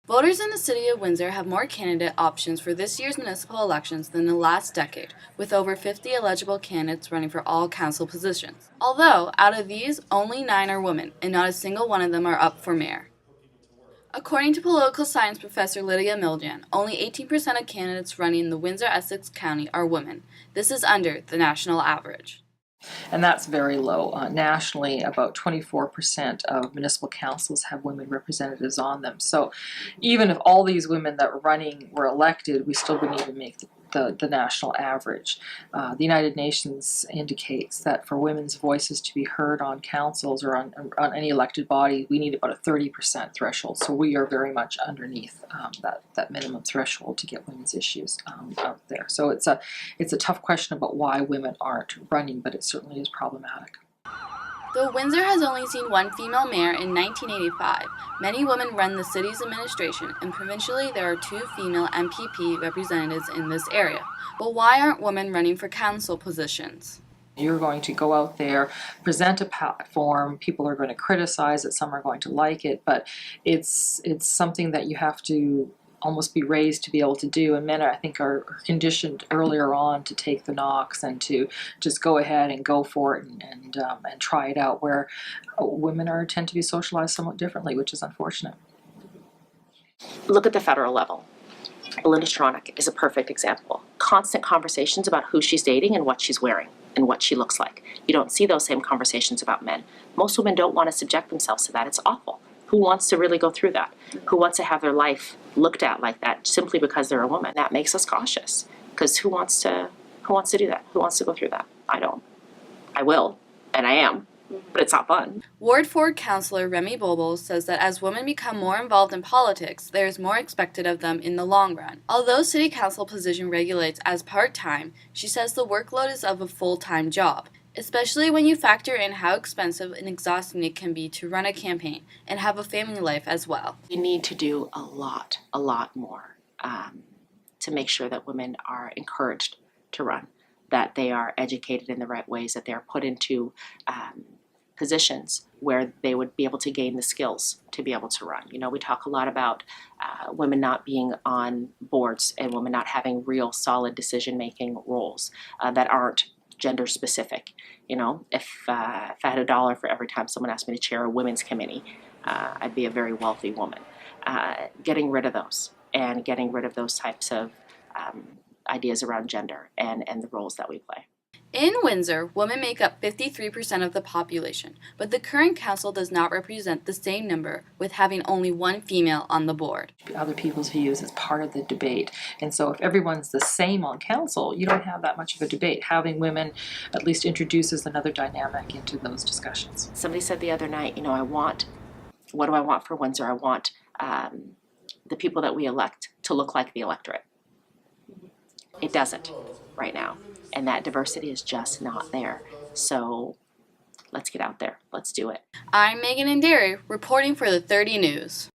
Voters in the city of Windsor have more candidate options for this year's municipal elections than the last decade, with over 50 eligible candidates running for all council positions. Although, out of these, only 9 are women, and not a single one of them are up for mayor. According to political science professor Lydia Miljan, only 18% of candidates running in the Windsor-Essex County are women. This is under the national average. And that's very low. Nationally, about 24% of municipal councils have women representatives on them. So even if all these women that were running were elected, we still wouldn't even make the national average. The United Nations indicates that for women's voices to be heard on councils or on any elected body, we need about a 30% threshold. So we are very much underneath that minimum threshold to get women's issues out there. So it's a tough question about why women aren't running, but it certainly is problematic. Though Windsor has only seen one female mayor in 1985, many women run the city's administration, and provincially there are 2 female MPP representatives in this area. But why aren't women running for council positions? You're going to go out there, present a platform, people are going to criticize it, some are going to like it, but it's something that you have to almost be raised to be able to do, and men I think are conditioned earlier on to take the knocks and to just go ahead and go for it and try it out, where women tend to be socialized somewhat differently, which is unfortunate. Look at the federal level. Linda Stronach is a perfect example. Constant conversations about who she's dating and what she's wearing and what she looks like. You don't see those same conversations about men. Most women don't want to subject themselves to that. It's awful. Who wants to really go through that? Who wants to have their life looked at like that simply because they're a woman? That makes us cautious, because who wants to do that? Who wants to go through that? I don't. I will, and I am, but it's not fun. Ward 4 Councillor Remy Boble says that as women become more involved in politics, there is more expected of them in the long run. Although city council position regulates as part-time, she says the workload is of a full-time job, especially when you factor in how expensive and exhausting it can be to run a campaign and have a family life as well. We need to do a lot more to make sure that women are encouraged to run, that they are educated in the right ways, that they're put into positions where they would be able to gain the skills to be able to run. You know, we talk a lot about women not being on boards and women not having real solid decision-making roles that aren't gender specific. You know, if I had $1 for every time someone asked me to chair a women's committee, I'd be a very wealthy woman. Getting rid of those and getting rid of those types of ideas around gender and the roles that we play. In Windsor, women make up 53% of the population, but the current council does not represent the same number, with having only 1 female on the board. Other people's views is part of the debate, and so if everyone's the same on council, you don't have that much of a debate. Having women at least introduces another dynamic into those discussions. Somebody said the other night, you know, what do I want for Windsor? I want the people that we elect to look like the electorate. It doesn't right now. And that diversity is just not there. So let's get out there. Let's do it. I'm Megan Inderi, reporting for the 30 News.